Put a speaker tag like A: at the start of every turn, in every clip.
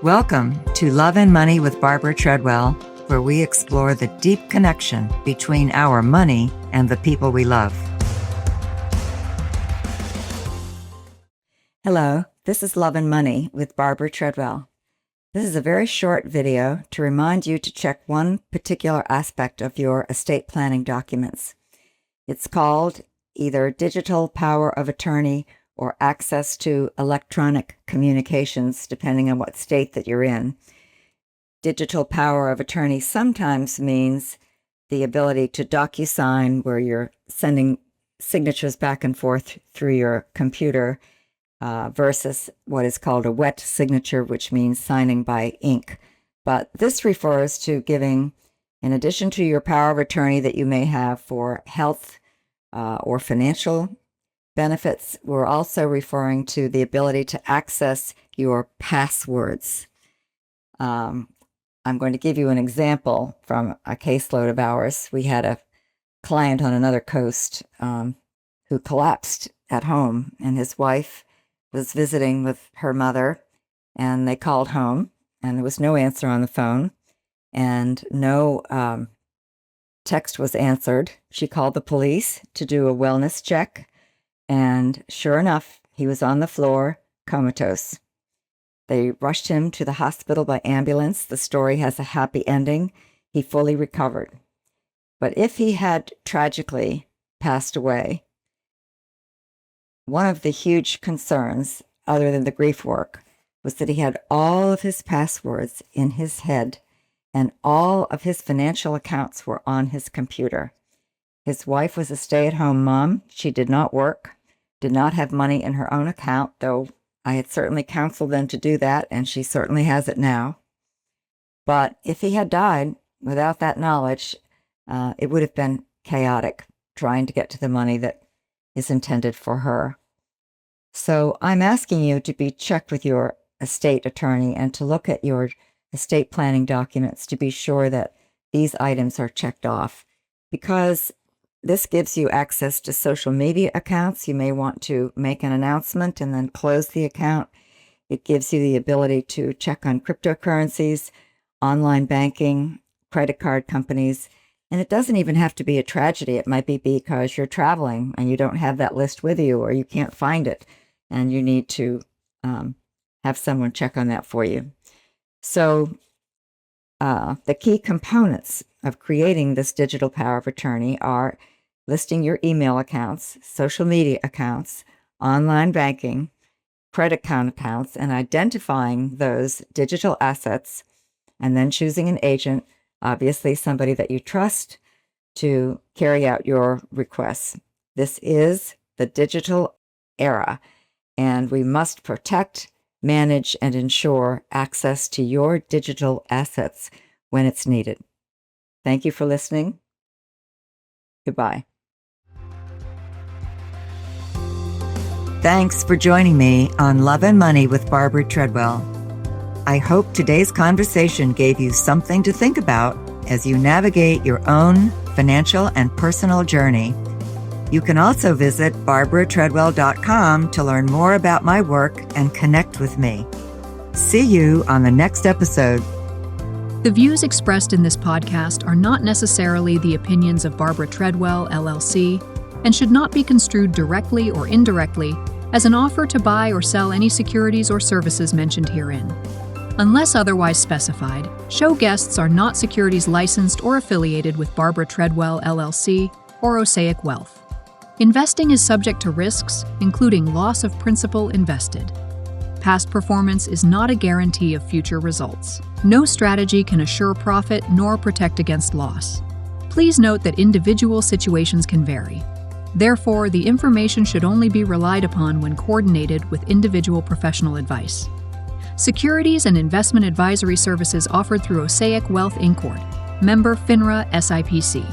A: Welcome to Love and Money with Barbara Treadwell, where we explore the deep connection between our money and the people we love. Hello, this is Love and Money with Barbara Treadwell. This is a very short video to remind you to check one particular aspect of your estate planning documents. It's called either digital power of attorney or access to electronic communications, depending on what state that you're in. Digital power of attorney sometimes means the ability to DocuSign, where you're sending signatures back and forth through your computer, versus what is called a wet signature, which means signing by ink. But this refers to giving, in addition to your power of attorney that you may have for health or financial benefits, we're also referring to the ability to access your passwords. I'm going to give you an example from a caseload of ours. We had a client on another coast who collapsed at home, and his wife was visiting with her mother, and they called home, and there was no answer on the phone, and no text was answered. She called the police to do a wellness check, and sure enough, he was on the floor, comatose. They rushed him to the hospital by ambulance. The story has a happy ending. He fully recovered. But if he had tragically passed away, one of the huge concerns, other than the grief work, was that he had all of his passwords in his head, and all of his financial accounts were on his computer. His wife was a stay-at-home mom. She did not work, did not have money in her own account, though I had certainly counseled them to do that, and she certainly has it now. But if he had died without that knowledge, it would have been chaotic trying to get to the money that is intended for her. So I'm asking you to be checked with your estate attorney and to look at your estate planning documents to be sure that these items are checked off, because this gives you access to social media accounts. You may want to make an announcement and then close the account. It gives you the ability to check on cryptocurrencies, online banking, credit card companies, and it doesn't even have to be a tragedy. It might be because you're traveling and you don't have that list with you, or you can't find it, and you need to have someone check on that for you. So the key components of creating this digital power of attorney are listing your email accounts, social media accounts, online banking, credit card accounts, and identifying those digital assets, and then choosing an agent, obviously somebody that you trust, to carry out your requests. This is the digital era, and we must protect, manage, and ensure access to your digital assets when it's needed. Thank you for listening. Goodbye. Thanks for joining me on Love and Money with Barbara Treadwell. I hope today's conversation gave you something to think about as you navigate your own financial and personal journey. You can also visit barbaratreadwell.com to learn more about my work and connect with me. See you on the next episode.
B: The views expressed in this podcast are not necessarily the opinions of Barbara Treadwell, LLC, and should not be construed directly or indirectly as an offer to buy or sell any securities or services mentioned herein. Unless otherwise specified, show guests are not securities licensed or affiliated with Barbara Treadwell, LLC, or Osaic Wealth. Investing is subject to risks, including loss of principal invested. Past performance is not a guarantee of future results. No strategy can assure profit nor protect against loss. Please note that individual situations can vary. Therefore, the information should only be relied upon when coordinated with individual professional advice. Securities and investment advisory services offered through Osaic Wealth Inc., member FINRA SIPC.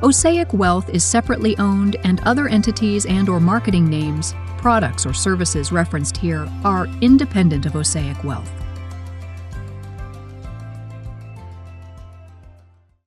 B: Osaic Wealth is separately owned, and other entities and/or marketing names, products, or services referenced here are independent of Osaic Wealth.